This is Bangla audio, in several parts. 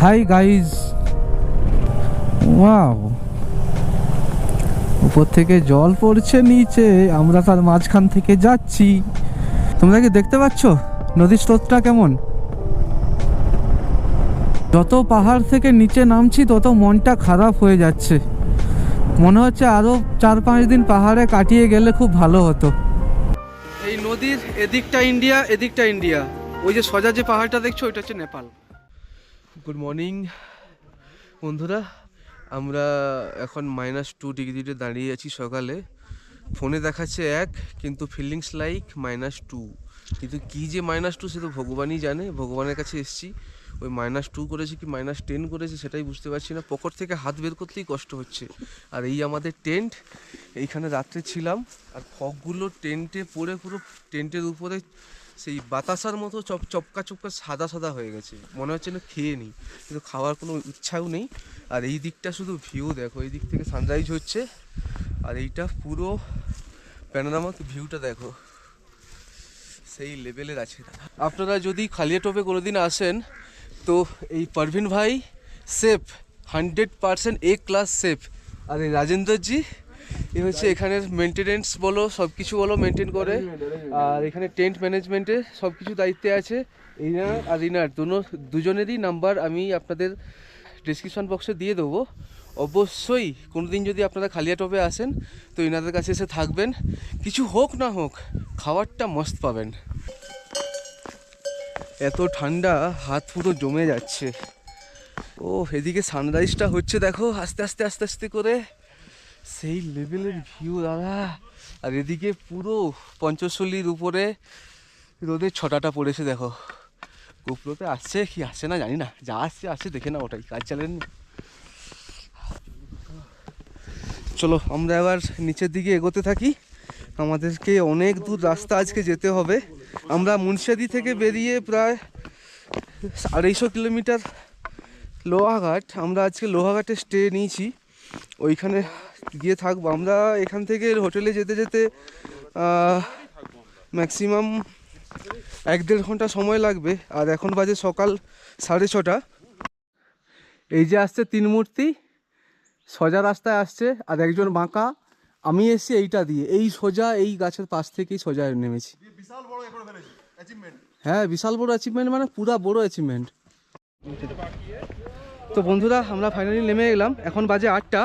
হাই গাইজ, ওয়াও, উপর থেকে জল পড়ছে নিচে, আমরা তার মাঝখান থেকে যাচ্ছি। তোমরা কি দেখতে পাচ্ছ নদীর স্রোতটা কেমন? যত পাহাড় থেকে নিচে নামছি তত মনটা খারাপ হয়ে যাচ্ছে। মনে হচ্ছে আরো 4-5 দিন পাহাড়ে কাটিয়ে গেলে খুব ভালো হতো। এই নদীর এদিকটা ইন্ডিয়া, এদিকটা ইন্ডিয়া। ওই যে সোজা যে পাহাড়টা দেখছো ওইটা হচ্ছে নেপাল। গুড মর্নিং বন্ধুরা, আমরা এখন -2 ডিগ্রিতে দাঁড়িয়ে আছি সকালে। ফোনে দেখাচ্ছে 1, কিন্তু ফিলিংস লাইক -2। কিন্তু কী যে -2 সে তো ভগবানই জানে। ভগবানের কাছে এসেছি, ওই -2 করেছে কি -10 করেছে সেটাই বুঝতে পারছি না। পকেট থেকে হাত বের করতেই কষ্ট হচ্ছে। আর এই আমাদের টেন্ট, এইখানে রাত্রে ছিলাম। আর ফগগুলো টেন্টে পড়ে পুরো টেন্টের উপরে সেই বাতাসার মতো চপকা চপকা সাদা সাদা হয়ে গেছে। মনে হচ্ছে না খেয়ে নিই, কিন্তু খাওয়ার কোনো ইচ্ছাও নেই। আর এই দিকটা শুধু ভিউ দেখো, এই দিক থেকে সানরাইজ হচ্ছে। আর এইটা পুরো প্যানোরামা ভিউটা দেখো, সেই লেভেলের আছে। আপনারা যদি খালিয়াটোপে কোনোদিন আসেন তো এই পারভিন ভাই সেফ, 100% A ক্লাস সেফ। আর এই রাজেন্দ্রজি এ হচ্ছে এখানের মেনটেনেন্স বলো সব কিছু বলো মেনটেন করে। আর এখানে টেন্ট ম্যানেজমেন্টে সব কিছু দায়িত্বে আছে। ইনার আর ইনার দুজনেরই নাম্বার আমি আপনাদের ডিসক্রিপশন বক্সে দিয়ে দেবো। অবশ্যই কোনো দিন যদি আপনারা খালিয়াটোপে আসেন তো ইনাদের কাছে এসে থাকবেন। কিছু হোক না হোক খাবারটা মস্ত পাবেন। এত ঠান্ডা, হাত পুরো জমে যাচ্ছে। ও এদিকে সানরাইজটা হচ্ছে দেখো, আস্তে আস্তে আস্তে আস্তে করে, সেই লেভেলের ভিউ দাদা। আর এদিকে পুরো পঞ্চশলীর উপরে রোদের ছটাটা পড়েছে দেখো। গোপ্রোতে আসছে কি আসছে না জানি না, যা আসছে আসছে, দেখে না, ওটাই কাজ চালেন। চলো আমরা এবার নিচের দিকে এগোতে থাকি। আমাদেরকে অনেক দূর রাস্তা আজকে যেতে হবে। আমরা মুন্সিয়াদি থেকে বেরিয়ে প্রায় 250 কিলোমিটার লোহাঘাট। আমরা আজকে লোহাঘাটে স্টে নিয়েছি, ওইখানে গিয়ে থাকবো। আমরা এখান থেকে হোটেলে যেতে যেতে ম্যাক্সিমাম 1-1.5 ঘন্টা সময় লাগবে। আর এখন বাজে সকাল 6:30। এই যে আসছে 3 মূর্তি, সোজা রাস্তায় আসছে। আর একজন বাঁকা, আমি এসছি এইটা দিয়ে, এই সোজা এই গাছের পাশ থেকেই সোজা নেমেছি। হ্যাঁ বিশাল বড় অ্যাচিভমেন্ট, মানে পুরা বড় অ্যাচিভমেন্ট। তো বন্ধুরা আমরা ফাইনালি নেমে গেলাম। এখন বাজে 8টা,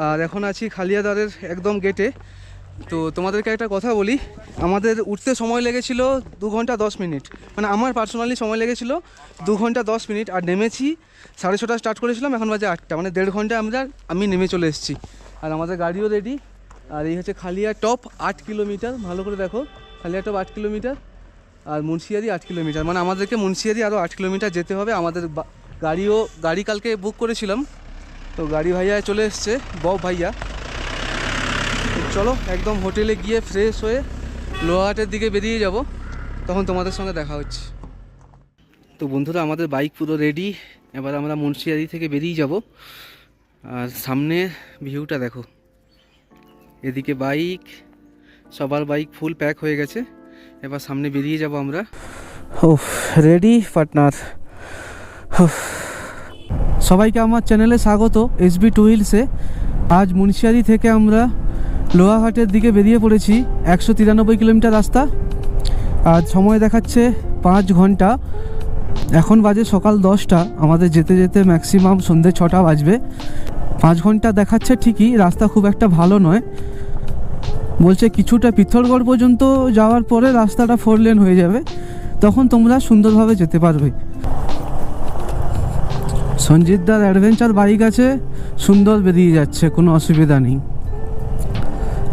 আর এখন আছি খালিয়াদারের একদম গেটে। তো তোমাদেরকে একটা কথা বলি, আমাদের উঠতে সময় লেগেছিল 2 ঘন্টা 10 মিনিট, মানে আমার পার্সোনালি সময় লেগেছিল 2 ঘন্টা 10 মিনিট। আর নেমেছি 6:30 স্টার্ট করেছিলাম, এখন বাজে 8টা, মানে 1.5 ঘন্টা আমি নেমে চলে এসেছি। আর আমাদের গাড়িও রেডি। আর এই হচ্ছে খালিয়া টপ 8 কিলোমিটার, ভালো করে দেখো, খালিয়া টপ 8 কিলোমিটার। আর মুন্সিয়ারি 8 কিলোমিটার, মানে আমাদেরকে মুন্সিয়ারি আরও 8 কিলোমিটার যেতে হবে। আমাদের গাড়ি কালকে বুক করেছিলাম, তো গাড়ি ভাইয়া চলে এসছে, বব ভাইয়া। চলো একদম হোটেলে গিয়ে ফ্রেশ হয়ে লোহাঘাটের দিকে বেরিয়ে যাব, তখন তোমাদের সঙ্গে দেখা হচ্ছে। তো বন্ধুরা আমাদের বাইক পুরো রেডি, এবার আমরা মুন্সিয়ারি থেকে বেরিয়ে যাব। আর সামনে ভিউটা দেখো, এদিকে বাইক, সবার বাইক ফুল প্যাক হয়ে গেছে। এবার সামনে বেরিয়ে যাব আমরা। Ready partner. সবাইকে আমার চ্যানেলে স্বাগত, SB টু হুইলসে। আজ মুন্সিয়ারি থেকে আমরা লোহাঘাটের দিকে বেরিয়ে পড়েছি। 193 কিলোমিটার রাস্তা। আজ সময় দেখাচ্ছে 5 ঘন্টা। এখন বাজে সকাল 10টা, আমাদের যেতে যেতে ম্যাক্সিমাম সন্ধ্যে 6টা বাজবে। 5 ঘন্টা দেখাচ্ছে ঠিকই, রাস্তা খুব একটা ভালো নয়। বলছে কিছুটা পিথলগড় পর্যন্ত যাওয়ার পরে রাস্তাটা 4 লেন হয়ে যাবে, তখন তোমরা সুন্দরভাবে যেতে পারবে। সঞ্জিতদার অ্যাডভেঞ্চার বাইক আছে, সুন্দর বেরিয়ে যাচ্ছে, কোনো অসুবিধা নেই।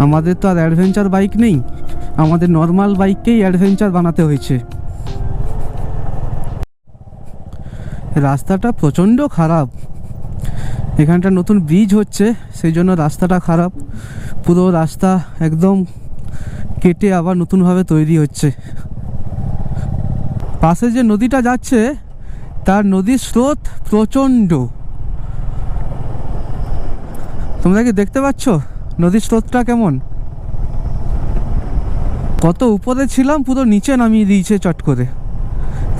আমাদের তো আর অ্যাডভেঞ্চার বাইক নেই, আমাদের নর্মাল বাইককেই অ্যাডভেঞ্চার বানাতে হয়েছে। রাস্তাটা প্রচণ্ড খারাপ, এখানটা নতুন ব্রিজ হচ্ছে, সেই জন্য রাস্তাটা খারাপ। পুরো রাস্তা একদম কেটে আবার নতুনভাবে তৈরি হচ্ছে। পাশে যে নদীটা যাচ্ছে তার নদীর স্রোত প্রচণ্ড। তোমরা কি দেখতে পাচ্ছ নদীর স্রোতটা কেমন? কত উপরে ছিলাম, পুরো নিচে নামিয়ে দিয়েছে চট করে।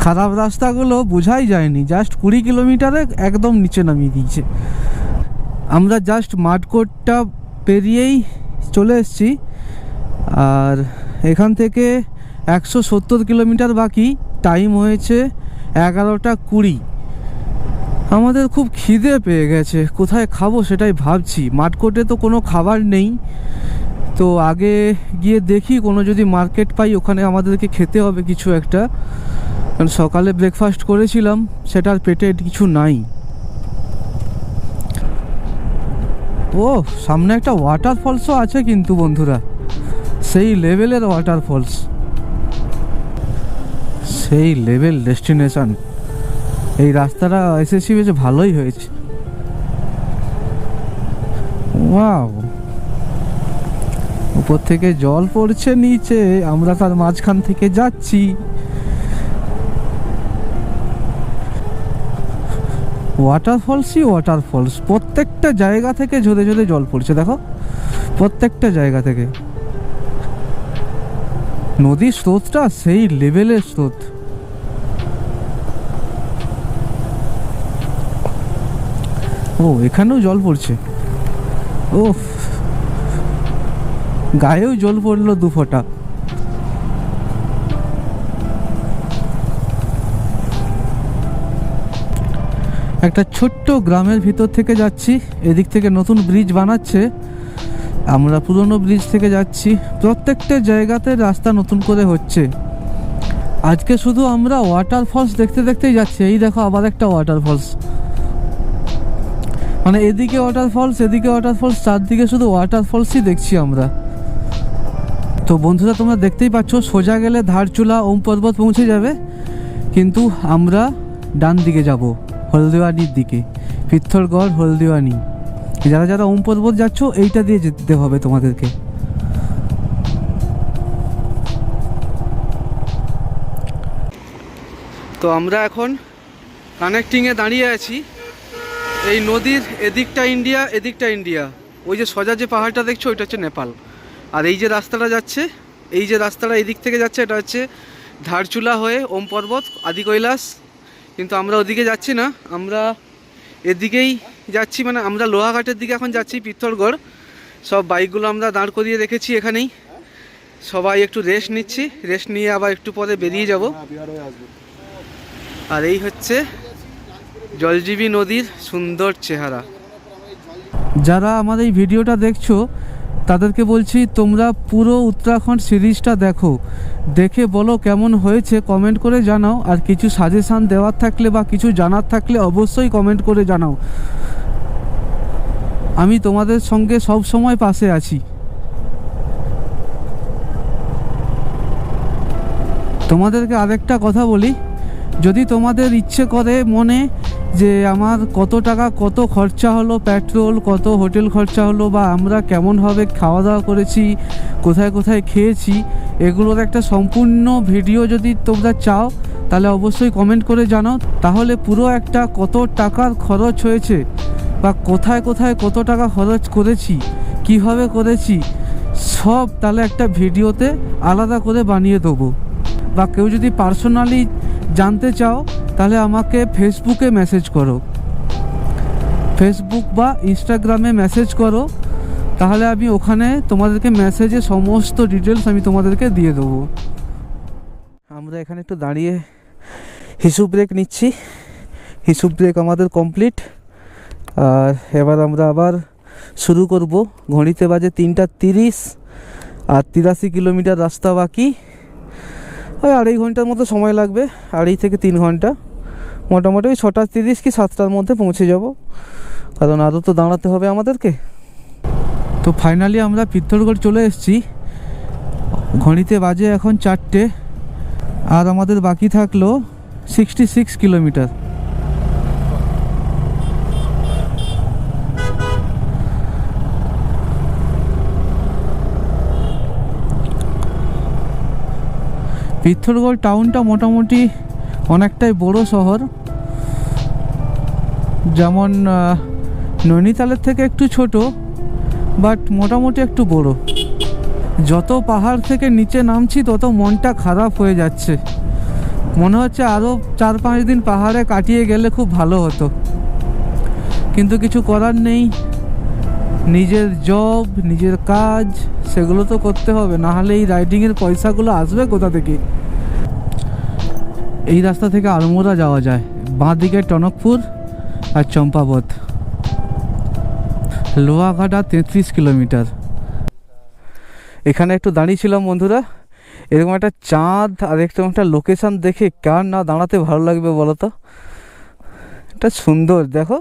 খারাপ রাস্তাগুলো বোঝাই যায়নি, জাস্ট 20 কিলোমিটারে একদম নিচে নামিয়ে দিয়েছে। আমরা জাস্ট মাঠকোটটা পেরিয়েই চলে এসেছি, আর এখান থেকে 170 কিলোমিটার বাকি। টাইম হয়েছে 11টা 20। আমাদের খুব খিদে পেয়ে গেছে, কোথায় খাবো সেটাই ভাবছি। মাঠকোটে তো কোনো খাবার নেই, তো আগে গিয়ে দেখি কোনো যদি মার্কেট পাই ওখানে আমাদেরকে খেতে হবে কিছু একটা, কারণ সকালে ব্রেকফাস্ট করেছিলাম সেটার পেটে কিছু নাই। ও সামনে একটা ওয়াটারফলসও আছে কিন্তু বন্ধুরা, সেই লেভেলের ওয়াটারফলস, সেই লেভেল ডেস্টিনেশন। এই রাস্তাটা এসেছি বেশ ভালোই হয়েছে। ওয়াও, উপর থেকে জল পড়ছে নিচে, আমরা তার মাঝখান থেকে যাচ্ছি। ওয়াটারফলসই ওয়াটারফলস, প্রত্যেকটা জায়গা থেকে ঝরে ঝরে জল পড়ছে, দেখো প্রত্যেকটা জায়গা থেকে। নদীর স্রোতটা সেই লেভেলের স্রোত। ও এখানেও জল পড়ছে, ও গায়েও জল পড়লো 2 ফোঁটা। একটা ছোট্ট গ্রামের ভিতর থেকে যাচ্ছি, এদিক থেকে নতুন ব্রিজ বানাচ্ছে, আমরা পুরনো ব্রিজ থেকে যাচ্ছি। প্রত্যেকটা জায়গাতে রাস্তা নতুন করে হচ্ছে। আজকে শুধু আমরা ওয়াটারফলস দেখতে দেখতেই যাচ্ছি। এই দেখো আবার একটা ওয়াটারফলস, মানে এদিকে ওয়াটারফলস এদিকে ওয়াটারফলস, চারদিকে শুধু ওয়াটারফলসই দেখছি আমরা। তো বন্ধুরা তোমরা দেখতেই পাচ্ছ, সোজা গেলে ধারচুলা ওম পর্বত পৌঁছে যাবে, কিন্তু আমরা ডান দিকে যাব, হলদিওয়ানির দিকে, পিত্থরগড় হলদিওয়ানি। যারা যারা ওম পর্বত যাচ্ছ এইটা দিয়ে যেতে হবে তোমাদেরকে। তো আমরা এখন কানেক্টিংয়ে দাঁড়িয়ে আছি। এই নদীর এদিকটা ইন্ডিয়া, এদিকটা ইন্ডিয়া। ওই যে সোজা যে পাহাড়টা দেখছো ওইটা হচ্ছে নেপাল, আর এই যে রাস্তাটা যাচ্ছে, এই যে রাস্তাটা এই দিক থেকে যাচ্ছে এটা হচ্ছে ধারচুলা হয়ে ওম পর্বত আদি কৈলাস। কিন্তু আমরা ওদিকে যাচ্ছি না, আমরা এদিকেই যাচ্ছি, মানে আমরা লোহাঘাটের দিকে এখন যাচ্ছি, পিত্থরগড়। সব বাইকগুলো আমরা দাঁড় করিয়ে রেখেছি এখানেই, সবাই একটু রেস্ট নিচ্ছি, রেস্ট নিয়ে আবার একটু পরে বেরিয়ে যাব। আর এই হচ্ছে জলজীবী নদীর সুন্দর চেহারা। যারা আমার এই ভিডিওটা দেখছো তাদেরকে বলছি তোমরা পুরো উত্তরাখণ্ড সিরিজটা দেখো, দেখে বলো কেমন হয়েছে, কমেন্ট করে জানাও। আর কিছু সাজেশান দেওয়ার থাকলে বা কিছু জানার থাকলে অবশ্যই কমেন্ট করে জানাও, আমি তোমাদের সঙ্গে সব সময় পাশে আছি। তোমাদেরকে আরেকটা কথা বলি, যদি তোমাদের ইচ্ছে করে মনে যে আমার কত টাকা কত খরচা হলো, পেট্রোল কত, হোটেল খরচা হলো, বা আমরা কেমনভাবে খাওয়া দাওয়া করেছি, কোথায় কোথায় খেয়েছি, এগুলোর একটা সম্পূর্ণ ভিডিও যদি তোমরা চাও তাহলে অবশ্যই কমেন্ট করে জানাও। তাহলে পুরো একটা কত টাকার খরচ হয়েছে বা কোথায় কোথায় কত টাকা খরচ করেছি, কিভাবে করেছি, সব তাহলে একটা ভিডিওতে আলাদা করে বানিয়ে দেবো। বা কেউ যদি পার্সোনালি জানতে চাও তাহলে আমাকে ফেসবুকে মেসেজ করো, ফেসবুক বা ইনস্টাগ্রামে মেসেজ করো, তাহলে আমি ওখানে তোমাদেরকে মেসেজে সমস্ত ডিটেলস আমি তোমাদেরকে দিয়ে দেবো। আমরা এখানে একটু দাঁড়িয়ে হিসু ব্রেক নিচ্ছি, হিসু ব্রেক আমাদের কমপ্লিট। আর এবার আমরা আবার শুরু করব। ঘড়িতে বাজে 3:30 আর 83 কিলোমিটার রাস্তা বাকি। ওই 2.5 ঘন্টার মতো সময় লাগবে, 2.5 থেকে 3 ঘন্টা। মোটামুটি 6:30 কি 7টার মধ্যে পৌঁছে যাব, কারণ আরও তো দাঁড়াতে হবে আমাদেরকে। তো ফাইনালি আমরা পিত্থরগড় চলে এসেছি। ঘড়িতে বাজে এখন 4টে, আর আমাদের বাকি থাকলো 66 কিলোমিটার। পিত্থরগড় টাউনটা মোটামুটি অনেকটাই বড় শহর, যেমন নৈনিতালের থেকে একটু ছোট, বাট মোটামুটি একটু বড়। যত পাহাড় থেকে নিচে নামছি তত মনটা খারাপ হয়ে যাচ্ছে, মনে হচ্ছে আরও 4-5 দিন পাহাড়ে কাটিয়ে গেলে খুব ভালো হতো, কিন্তু কিছু করার নেই। নিজের জব, নিজের কাজ, সেগুলো তো করতে হবে, না হলে এই রাইডিংয়ের পয়সাগুলো আসবে কোথা থেকে। এই রাস্তা থেকে আলমোড়া যাওয়া যায়, বাঁ দিকে টনকপুর আর চম্পাবত। লোহাঘাট আর 33 কিলোমিটার। এখানে একটু দাঁড়িয়েছিলাম বন্ধুরা, এরকম একটা চাঁদ আর এরকম একটা লোকেশান দেখে কার না দাঁড়াতে ভালো লাগবে বলো তো। এটা সুন্দর, দেখো।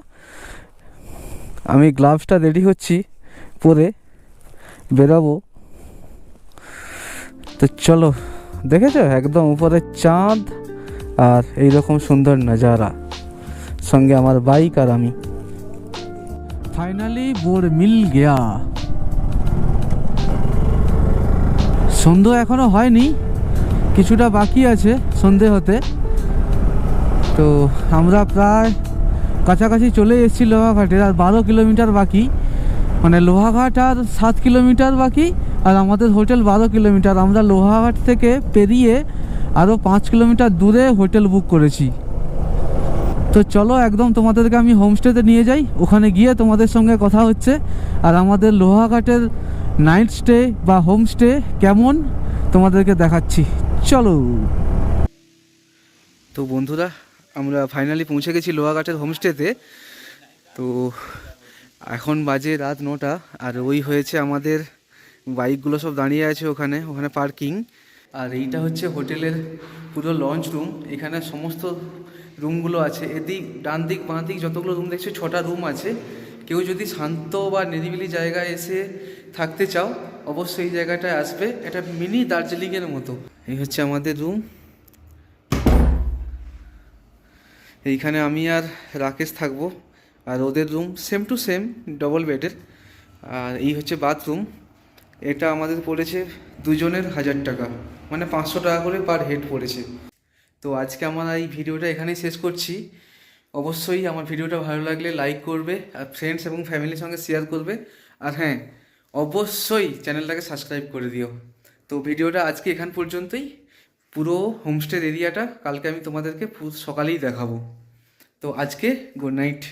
আমি গ্লাভসটা রেডি হচ্ছি, পরে বেরাবো। তো চলো, দেখেছো একদম উপরে চাঁদ আর এইরকম সুন্দর নজারা, সঙ্গে আমার বাইক আর আমি। ফাইনালি বোর্ড মিল গিয়া। সন্ধ্যা এখনো হয়নি, কিছুটা বাকি আছে সন্ধে হতে। তো আমরা প্রায় কাছাকাছি চলে এসেছি লোহাঘাটের, আর 12 কিলোমিটার বাকি। মানে লোহাঘাট আর 7 কিলোমিটার বাকি, আর আমাদের হোটেল 12 কিলোমিটার। আমরা লোহাঘাট থেকে পেরিয়ে আরও 5 কিলোমিটার দূরে হোটেল বুক করেছি। তো চলো একদম তোমাদেরকে আমি হোমস্টেতে নিয়ে যাই, ওখানে গিয়ে তোমাদের সঙ্গে কথা হচ্ছে। আর আমাদের লোহাঘাটের নাইট স্টে বা হোমস্টে কেমন তোমাদেরকে দেখাচ্ছি, চলো। তো বন্ধুরা, আমরা ফাইনালি পৌঁছে গেছি লোহাঘাটের হোমস্টেতে। তো এখন বাজে রাত 9টা, আর ওই হয়েছে আমাদের বাইকগুলো সব দাঁড়িয়ে আছে ওখানে পার্কিং। আর এইটা হচ্ছে হোটেলের পুরো লঞ্চ রুম। এখানে সমস্ত রুমগুলো আছে, এদিক ডান দিক বাঁ দিক যতগুলো রুম দেখছো 6টা রুম আছে। কেউ যদি শান্ত বা নিরিবিলি জায়গায় এসে থাকতে চাও, অবশ্যই এই জায়গাটায় আসবে। এটা মিনি দার্জিলিংয়ের মতো। এই হচ্ছে আমাদের রুম। এইখানে আমি আর রাকেশ থাকবো, আর ওদের room same to same double বেডের। আর এই হচ্ছে বাথরুম। এটা আমাদের পড়েছে দুজনের 1000 টাকা, মানে 500 টাকা করে পার হেড পড়েছে। তো আজকে আমার এই ভিডিওটা এখানেই শেষ করছি। অবশ্যই আমার ভিডিওটা ভালো লাগলে লাইক করবে, আর ফ্রেন্ডস এবং ফ্যামিলির সঙ্গে শেয়ার করবে। আর হ্যাঁ, অবশ্যই চ্যানেলটাকে সাবস্ক্রাইব করে দিও। তো ভিডিওটা আজকে এখান পর্যন্তই। পুরো হোমস্টের এরিয়াটা কালকে আমি তোমাদেরকে সকালেই দেখাবো। তো আজকে গুড নাইট।